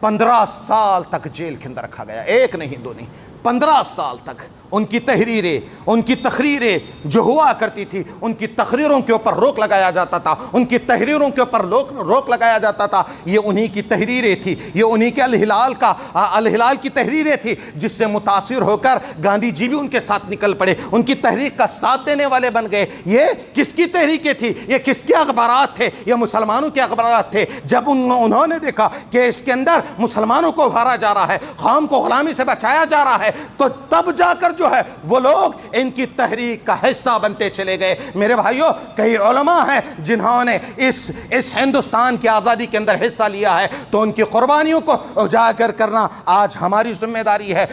15 سال تک جیل کے اندر رکھا گیا، ایک نہیں دو نہیں، 15 سال تک۔ ان کی تحریریں، ان کی تقریریں جو ہوا کرتی تھی، ان کی تقریروں کے اوپر روک لگایا جاتا تھا، ان کی تحریروں کے اوپر روک لگایا جاتا تھا۔ یہ انہی کی تحریریں تھی، یہ انہی کے الہلال کی تحریریں تھی، جس سے متاثر ہو کر گاندھی جی بھی ان کے ساتھ نکل پڑے، ان کی تحریک کا ساتھ دینے والے بن گئے۔ یہ کس کی تحریکیں تھی؟ یہ کس کے اخبارات تھے؟ یہ مسلمانوں کے اخبارات تھے۔ جب انہوں نے دیکھا کہ اس کے اندر مسلمانوں کو ابھارا جا رہا ہے، قوم کو غلامی سے بچایا جا رہا ہے، تو تب جا کر جو ہے وہ لوگ ان کی تحریک کا حصہ بنتے چلے گئے۔ میرے بھائیوں، کئی علماء ہیں جنہوں نے اس ہندوستان کی آزادی کے اندر حصہ لیا ہے، تو ان کی قربانیوں کو اجاگر کرنا آج ہماری ذمہ داری ہے۔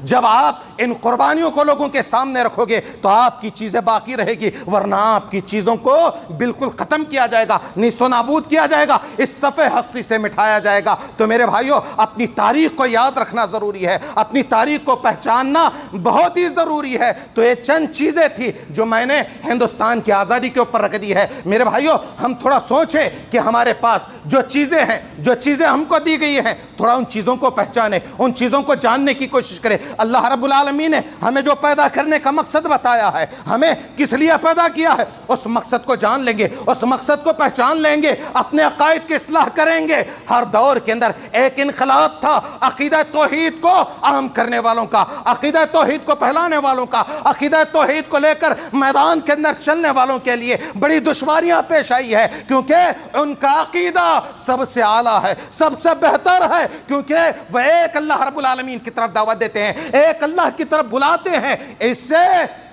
جب آپ ان قربانیوں کو لوگوں کے سامنے رکھو گے تو آپ کی چیزیں باقی رہے گی، ورنہ آپ کی چیزوں کو بالکل ختم کیا جائے گا، نیست و نابود کیا جائے گا، اس صفحے ہستی سے مٹھایا جائے گا۔ تو میرے بھائیوں، اپنی تاریخ کو یاد رکھنا ضروری ہے، اپنی تاریخ کو پہچاننا بہت ہی ضروری ہے۔ تو یہ چند چیزیں تھی جو میں نے ہندوستان کی آزادی کے اوپر رکھ دی ہے۔ میرے بھائیوں، ہم تھوڑا سوچیں کہ ہمارے پاس جو چیزیں ہیں، جو چیزیں ہم کو دی گئی ہیں، تھوڑا ان چیزوں کو پہچانیں، ان چیزوں کو جاننے کی کوشش کریں۔ اللہ رب العالمین نے ہمیں جو پیدا کرنے کا مقصد بتایا ہے، ہمیں کس لیے پیدا کیا ہے، اس مقصد کو جان لیں گے، اس مقصد کو پہچان لیں گے، اپنے عقائد کی اصلاح کریں گے۔ ہر دور کے اندر ایک انقلاب تھا عقیدہ توحید کو عام کرنے والوں کا، عقیدہ توحید کو پھیلانے والوں کا، عقیدہ توحید کو لے کر میدان کے اندر چلنے والوں کے لیے بڑی دشواریاں پیش آئی ہے، کیونکہ ان کا عقیدہ سب سے اعلیٰ ہے، سب سے بہتر ہے، کیونکہ وہ ایک اللہ رب العالمین کی طرف دعوت دیتے ہیں، ایک اللہ کی طرف بلاتے ہیں۔ اس سے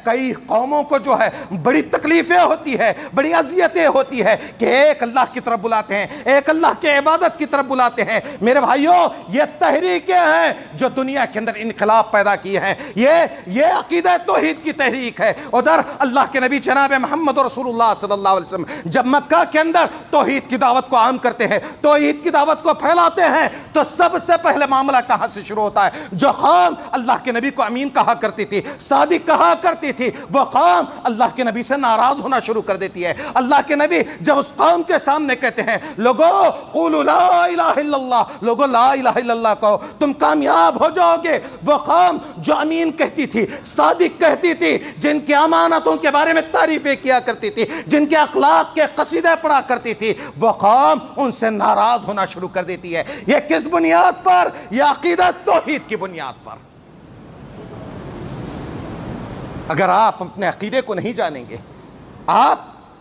کئی قوموں کو جو ہے بڑی تکلیفیں ہوتی ہے، بڑی اذیتیں ہوتی ہے کہ ایک اللہ کی طرف بلاتے ہیں، ایک اللہ کے عبادت کی طرف بلاتے ہیں۔ میرے بھائیوں، یہ تحریکیں ہیں جو دنیا کے اندر انقلاب پیدا کیے ہیں، یہ عقیدہ توحید کی تحریک ہے۔ ادھر اللہ کے نبی جناب محمد رسول اللہ صلی اللہ علیہ وسلم جب مکہ کے اندر توحید کی دعوت کو عام کرتے ہیں، توحید کی دعوت کو پھیلاتے ہیں، تو سب سے پہلے معاملہ کہاں سے شروع ہوتا ہے؟ جو قوم اللہ کے نبی کو امین کہا کرتی تھی، صادق کہا کرتی تھی، وہ قوم اللہ کے نبی سے ناراض ہونا شروع کر دیتی ہے۔ اللہ کے نبی جب اس قوم کے سامنے کہتے ہیں، لوگو قولوا لا الہ الا اللہ، لوگو لا الہ الا اللہ کہو، تم کامیاب ہو جاؤ گے، وہ قوم جو امین کہتی تھی، صادق کہتی تھی، جن کی امانتوں کے بارے میں تعریفیں کیا کرتی تھی، جن کے اخلاق کے قصیدے پڑھا کرتی تھی، وہ قوم ان سے ناراض ہونا شروع کر دیتی ہے۔ یہ کس بنیاد پر؟ یہ عقیدہ توحید کی بنیاد پر۔ اگر آپ اپنے عقیدے کو نہیں جانیں گے، آپ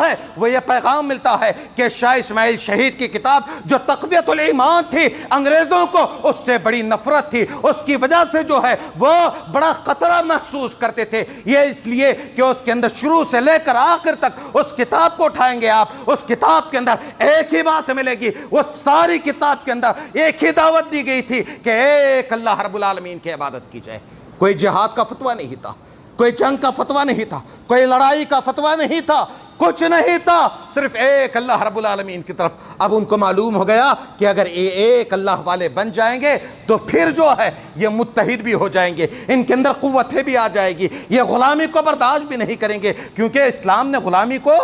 ہے وہ یہ پیغام ملتا ہے کہ شاہ اسماعیل شہید کی کتاب جو تقویت الایمان تھی، انگریزوں کو اس سے بڑی نفرت تھی، اس کی وجہ سے جو ہے وہ بڑا خطرہ محسوس کرتے تھے۔ یہ اس لیے کہ اس کے اندر شروع سے لے کر آخر تک اس کتاب کو اٹھائیں گے آپ، اس کتاب کے اندر ایک ہی بات ملے گی، وہ ساری کتاب کے اندر ایک ہی دعوت دی گئی تھی کہ ایک اللہ رب العالمین کی عبادت کی جائے۔ کوئی جہاد کا فتویٰ نہیں تھا، کوئی جنگ کا فتویٰ نہیں تھا، کوئی لڑائی کا فتویٰ نہیں تھا، کچھ نہیں تھا، صرف ایک اللہ رب العالمین کی طرف۔ اب ان کو معلوم ہو گیا کہ اگر یہ ایک اللہ والے بن جائیں گے تو پھر جو ہے یہ متحد بھی ہو جائیں گے، ان کے اندر قوتیں بھی آ جائے گی، یہ غلامی کو برداشت بھی نہیں کریں گے، کیونکہ اسلام نے غلامی کو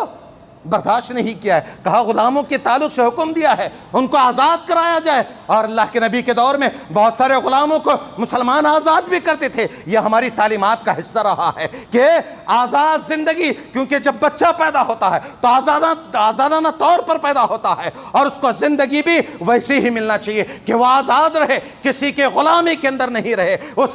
برداشت نہیں کیا ہے۔ کہا غلاموں کے تعلق سے حکم دیا ہے ان کو آزاد کرایا جائے، اور اللہ کے نبی کے دور میں بہت سارے غلاموں کو مسلمان آزاد بھی کرتے تھے۔ یہ ہماری تعلیمات کا حصہ رہا ہے کہ آزاد زندگی، کیونکہ جب بچہ پیدا ہوتا ہے تو آزادانہ طور پر پیدا ہوتا ہے، اور اس کو زندگی بھی ویسی ہی ملنا چاہیے کہ وہ آزاد رہے، کسی کے غلامی کے اندر نہیں رہے، اس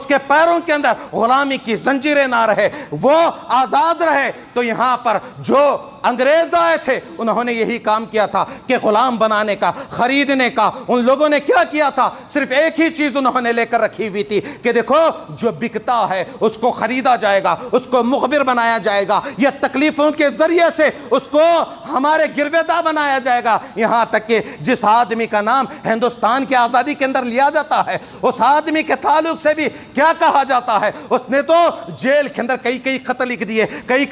کے پیروں کے اندر غلامی کی زنجیریں نہ رہے، وہ آزاد رہے۔ تو یہاں پر جو انگریز آئے تھے انہوں نے یہی کام کیا تھا کہ غلام بنانے کا، خریدنے کا۔ ان لوگوں نے کیا کیا تھا؟ صرف ایک ہی چیز انہوں نے لے کر رکھی ہوئی تھی کہ دیکھو جو بکتا ہے اس کو خریدا جائے گا، اس کو مخبر بنایا جائے گا، یا تکلیفوں کے ذریعے سے اس کو ہمارے گرویدہ بنایا جائے گا۔ یہاں تک کہ جس آدمی کا نام ہندوستان کی آزادی کے اندر لیا جاتا ہے اس آدمی کے تعلق سے بھی کیا کہا جاتا ہے؟ اس نے تو جیل کے اندر کئی خط لکھ دیے، کئی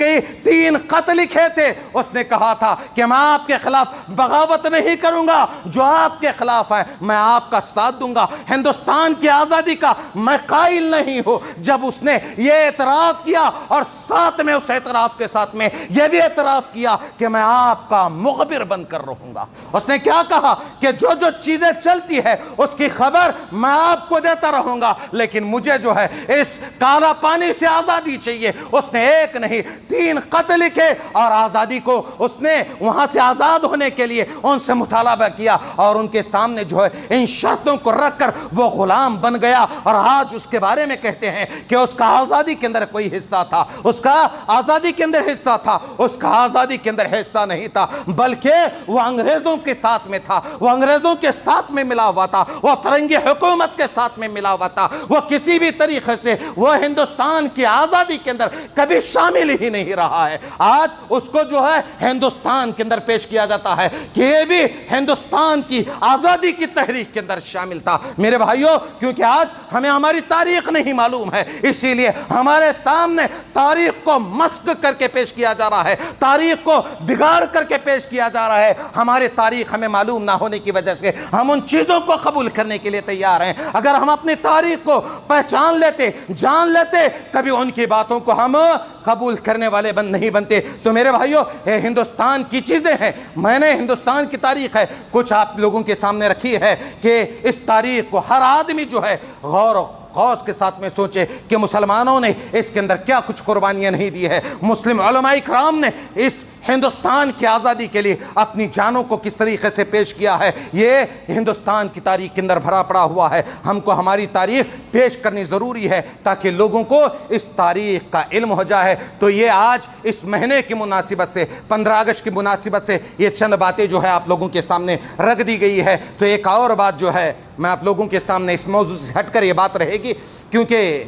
3 خط لکھے تھے۔ اس نے کہا تھا کہ میں آپ کے خلاف بغاوت نہیں کروں گا، جو آپ کے خلاف ہے میں آپ کا ساتھ دوں گا، ہندوستان کی آزادی کا میں قائل نہیں ہوں۔ جب اس نے یہ اعتراف کیا اور ساتھ میں اس اعتراف کے ساتھ میں یہ بھی اعتراف کیا کہ میں آپ کا مخبر بن کر رہوں گا، اس نے کیا کہا کہ جو چیزیں چلتی ہے اس کی خبر میں آپ کو دیتا رہوں گا، لیکن مجھے جو ہے اس کالا پانی سے آزادی چاہیے۔ اس نے ایک نہیں 3 خط لکھے، اور آزادی کو اس نے وہاں سے آزاد ہونے کے لیے ان سے مطالبہ کیا، اور ان کے سامنے جو ہے ان شرطوں کو رکھ کر وہ غلام بن گیا۔ اور آج اس کے بارے میں کہتے ہیں کہ اس کا آزادی کے اندر کوئی حصہ تھا، اس کا آزادی کے اندر حصہ تھا، اس کا آزادی کے اندر حصہ نہیں تھا، بلکہ وہ انگریزوں کے ساتھ میں تھا، وہ انگریزوں کے ساتھ میں ملا ہوا تھا، وہ فرنگی حکومت کے ساتھ میں ملا ہوا تھا، وہ کسی بھی طریقے سے وہ ہندوستان کی آزادی کے اندر کبھی شامل ہی نہیں رہا ہے۔ آج اس کو جو ہے ہندوستان کے اندر پیش کیا جاتا ہے کہ یہ بھی ہندوستان کی آزادی کی تحریک کے اندر شامل تھا۔ میرے بھائیوں، کیونکہ آج ہمیں ہماری تاریخ نہیں معلوم ہے، اسی لیے ہمارے سامنے تاریخ کو مسخ کر کے پیش کیا جا رہا ہے، تاریخ کو بگاڑ کر کے پیش کیا جا رہا ہے۔ ہماری تاریخ ہمیں معلوم نہ ہونے کی وجہ سے ہم ان چیزوں کو قبول کرنے کے لیے تیار ہیں۔ اگر ہم اپنی تاریخ کو پہچان لیتے، جان لیتے، کبھی ان کی باتوں کو ہم قبول کرنے والے نہیں بنتے۔ تو میرے بھائیوں، یہ ہندوستان کی چیزیں ہیں، میں نے ہندوستان کی تاریخ ہے کچھ آپ لوگوں کے سامنے رکھی ہے کہ اس تاریخ کو ہر آدمی جو ہے غور و غوث کے ساتھ میں سوچے کہ مسلمانوں نے اس کے اندر کیا کچھ قربانیاں نہیں دی ہے، مسلم علماء کرام نے اس ہندوستان کی آزادی کے لیے اپنی جانوں کو کس طریقے سے پیش کیا ہے، یہ ہندوستان کی تاریخ کے اندر بھرا پڑا ہوا ہے۔ ہم کو ہماری تاریخ پیش کرنی ضروری ہے تاکہ لوگوں کو اس تاریخ کا علم ہو جائے۔ تو یہ آج اس مہینے کی مناسبت سے 15 اگست کی مناسبت سے یہ چند باتیں جو ہے آپ لوگوں کے سامنے رکھ دی گئی ہے۔ تو ایک اور بات جو ہے میں آپ لوگوں کے سامنے اس موضوع سے ہٹ کر یہ بات رہے گی، کیونکہ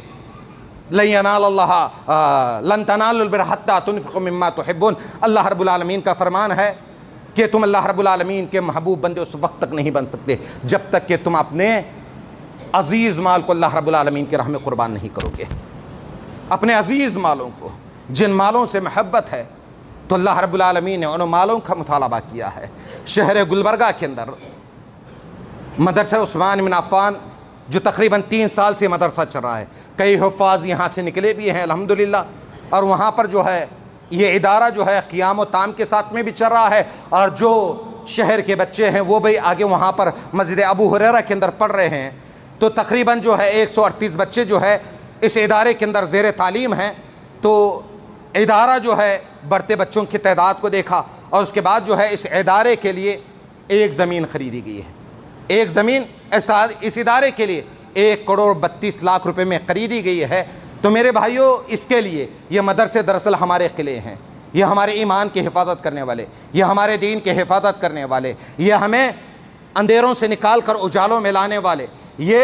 لن ينال اللہ لن تنالوا البر حتى تنفقوا مما تحبون، اللہ رب العالمین کا فرمان ہے کہ تم اللہ رب العالمین کے محبوب بندے اس وقت تک نہیں بن سکتے جب تک کہ تم اپنے عزیز مال کو اللہ رب العالمین کی راہ میں قربان نہیں کرو گے۔ اپنے عزیز مالوں کو، جن مالوں سے محبت ہے، تو اللہ رب العالمین نے ان مالوں کا مطالبہ کیا ہے۔ شہر گلبرگہ کے اندر مدرسہ عثمان بن عفان جو تقریباً 3 سال سے مدرسہ چل رہا ہے، کئی حفاظ یہاں سے نکلے بھی ہیں الحمدللہ، اور وہاں پر جو ہے یہ ادارہ جو ہے قیام و تام کے ساتھ میں بھی چل رہا ہے، اور جو شہر کے بچے ہیں وہ بھی آگے وہاں پر مسجد ابو ہریرہ کے اندر پڑھ رہے ہیں۔ تو تقریباً جو ہے 138 بچے جو ہے اس ادارے کے اندر زیر تعلیم ہیں۔ تو ادارہ جو ہے بڑھتے بچوں کی تعداد کو دیکھا، اور اس کے بعد جو ہے اس ادارے کے لیے ایک زمین خریدی گئی ہے، ایک زمین اس ادارے کے لیے 1 کروڑ 32 لاکھ روپے میں خریدی گئی ہے۔ تو میرے بھائیوں، اس کے لیے یہ مدرسے دراصل ہمارے قلعے ہیں، یہ ہمارے ایمان کی حفاظت کرنے والے، یہ ہمارے دین کی حفاظت کرنے والے، یہ ہمیں اندھیروں سے نکال کر اجالوں میں لانے والے، یہ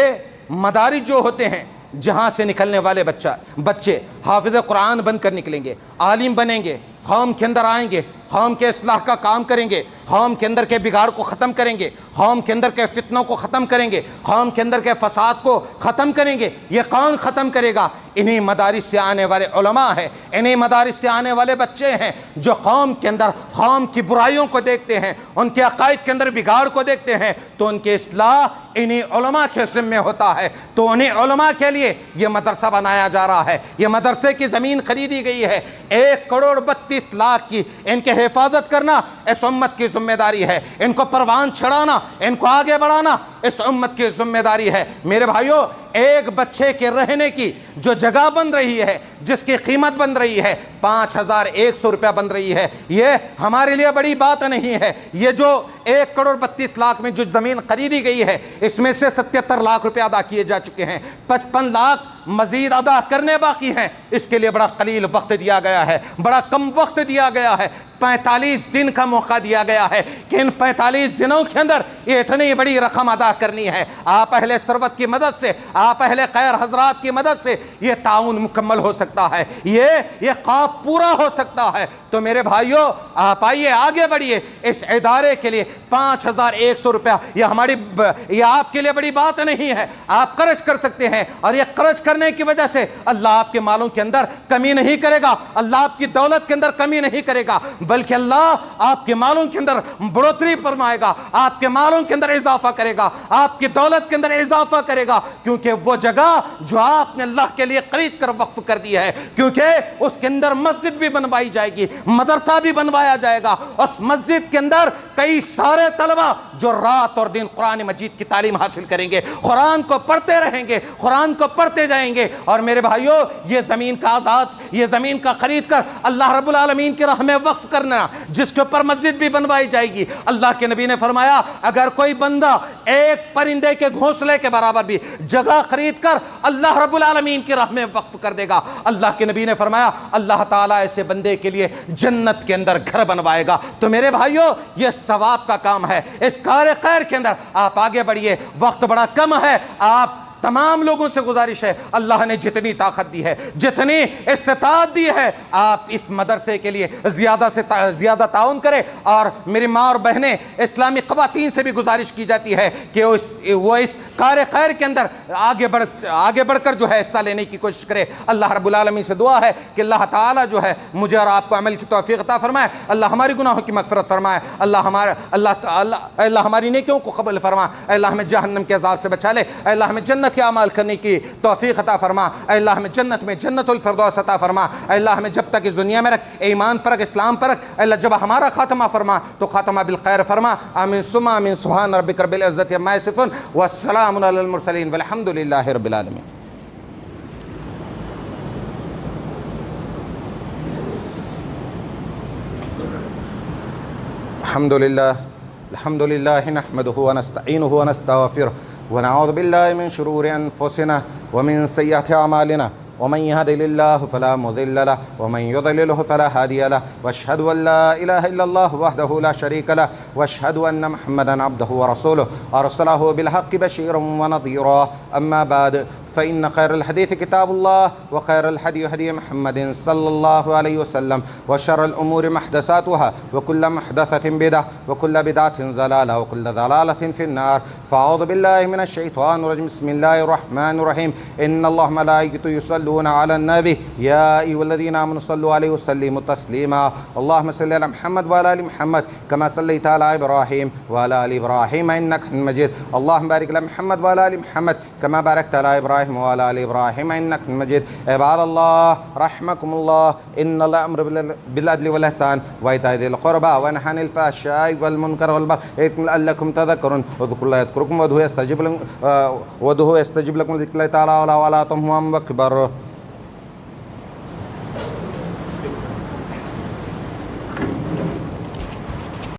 مدارج جو ہوتے ہیں جہاں سے نکلنے والے بچے حافظ قرآن بن کر نکلیں گے، عالم بنیں گے، قوم کے اندر آئیں گے، قوم کے اصلاح کا کام کریں گے، قوم کے اندر کے بگاڑ کو ختم کریں گے، قوم کے اندر کے فتنوں کو ختم کریں گے، قوم کے اندر کے فساد کو ختم کریں گے۔ یہ کون ختم کرے گا؟ انہی مدارس سے آنے والے علماء ہیں، انہی مدارس سے آنے والے بچے ہیں جو قوم کے اندر قوم کی برائیوں کو دیکھتے ہیں، ان کے عقائد کے اندر بگاڑ کو دیکھتے ہیں، تو ان کے اصلاح انہی علماء کے ذمہ ہوتا ہے۔ تو انہی علماء کے لیے یہ مدرسہ بنایا جا رہا ہے، یہ مدرسے کی زمین خریدی گئی ہے، 1,32,00,000 کی۔ ان کے حفاظت کرنا اس امت کی ذمہ داری ہے، ان کو پروان چڑھانا، ان کو آگے بڑھانا اس امت کی ذمہ داری ہے۔ میرے بھائیوں، ایک بچے کے رہنے کی جو جگہ بن رہی ہے، جس کی قیمت بن رہی ہے 5,100 روپیہ بن رہی ہے، یہ ہمارے لیے بڑی بات نہیں ہے۔ یہ جو 1,32,00,000 میں جو زمین خریدی گئی ہے، اس میں سے 77 لاکھ روپے ادا کیے جا چکے ہیں، 55 لاکھ مزید ادا کرنے باقی ہیں۔ اس کے لیے بڑا قلیل وقت دیا گیا ہے، بڑا کم وقت دیا گیا ہے، 45 دن کا موقع دیا گیا ہے کہ ان 45 دنوں کے اندر یہ اتنی بڑی رقم ادا کرنی ہے۔ آپ اہل ثروت کی مدد سے، آپ اہل خیر حضرات کی مدد سے یہ تعاون مکمل ہو سکتا ہے، یہ خواب پورا ہو سکتا ہے۔ تو میرے بھائیوں، آپ آئیے، آگے بڑھیے۔ اس ادارے کے لیے 5,100 روپیہ یہ آپ کے لیے بڑی بات نہیں ہے، آپ خرچ کر سکتے ہیں، اور یہ خرچ کرنے کی وجہ سے اللہ آپ کے مالوں کے اندر کمی نہیں کرے گا، اللہ آپ کی دولت کے اندر کمی نہیں کرے گا، بلکہ اللہ آپ کے مالوں کے اندر بڑھوتری فرمائے گا، آپ کے مالوں کے اندر اضافہ کرے گا، آپ کی دولت کے اندر اضافہ کرے گا، کیونکہ وہ جگہ جو آپ نے اللہ کے لیے خرید کر وقف کر دی ہے، کیونکہ اس کے اندر مسجد بھی بنوائی جائے گی، مدرسہ بھی بنوایا جائے گا۔ اس مسجد کے اندر کئی سارے طلبہ جو رات اور دن قرآن مجید کی تعلیم حاصل کریں گے، قرآن کو پڑھتے رہیں گے، قرآن کو پڑھتے جائیں گے۔ اور میرے بھائیوں، یہ زمین کا آزاد، یہ زمین کا خرید کر اللہ رب العالمین کی راہ میں وقف کرنا، جس کے اوپر مسجد بھی بنوائی جائے گی۔ اللہ کے نبی نے فرمایا، اگر کوئی بندہ ایک پرندے کے گھونسلے کے برابر بھی جگہ خرید کر اللہ رب العالمین کی راہ میں وقف کر دے گا، اللہ کے نبی نے فرمایا اللہ تعالیٰ ایسے بندے کے لیے جنت کے اندر گھر بنوائے گا۔ تو میرے بھائیوں، یہ ثواب کا کام ہے، اس کار خیر کے اندر آپ آگے بڑھیے۔ وقت بڑا کم ہے، آپ تمام لوگوں سے گزارش ہے، اللہ نے جتنی طاقت دی ہے، جتنی استطاعت دی ہے، آپ اس مدرسے کے لیے زیادہ سے زیادہ تعاون کریں۔ اور میری ماں اور بہنیں، اسلامی خواتین سے بھی گزارش کی جاتی ہے کہ وہ اس کار خیر کے اندر آگے بڑھ کر جو ہے حصہ لینے کی کوشش کرے۔ اللہ رب العالمین سے دعا ہے کہ اللہ تعالیٰ جو ہے مجھے اور آپ کو عمل کی توفیق عطا فرمائے، اللہ ہماری گناہوں کی مغفرت فرمائے، اللہ ہماری نیکیوں کو قبول فرمائے، اللہ ہمیں جہنم کے عذاب سے بچا لے، اللہ ہمیں جنت کے اعمال کرنے کی توفیق عطا فرما، اے اللہ ہمیں جنت میں جنت الفردوس عطا فرما، اے اللہ ہمیں جب تک اس دنیا میں رکھ، ایمان پر رکھ، اسلام پر رکھ، اے اللہ جب ہمارا خاتمہ فرما تو خاتمہ بالخیر فرما۔ آمین ثم آمین۔ سبحان ربک رب العزت عما یصفون والسلام علی المرسلین والحمد للہ رب العالمین۔ الحمد للہ نحمده ونستعینه ونستغفره ونعوذ بالله من شرور أنفسنا ومن سيئات أعمالنا، ومن يهد الله فلا مضل له ومن يضلله فلا هادي له، واشهد ان لا اله الا الله وحده لا شريك له، واشهد ان محمدا عبده ورسوله ارسله بالحق بشيرا ونذيرا، اما بعد فإن خير الحديث كتاب الله وخير الهدي هدي محمد صلى الله عليه وسلم، وشر الأمور محدثاتها وكل محدثة بدعة وكل بدعة ضلالة وكل ضلالة في النار، فأعوذ بالله من الشيطان الرجيم، بسم الله الرحمن الرحيم، إن الله وملائكته يصلون على النبي يا أيها الذين آمنوا صلوا عليه وسلموا تسليما، اللهم صل على محمد وعلى آل محمد كما صليت على إبراهيم وعلى آل إبراهيم إنك حميد مجيد، اللهم بارك على محمد وعلى آل محمد كما باركت على إبراهيم وعلى آل إبراهيم إنك حميد مجيد۔ عباد الله رحمكم الله، إن الله أمر بالعدل والإحسان وإيتاء ذي القربى وينهى عن الفحشاء والمنكر والبغي يعظكم لعلكم تذكرون، واذكروا الله يذكركم وادعوه يستجب لكم، وذكر الله تعالى ولا تنهوا أكبر۔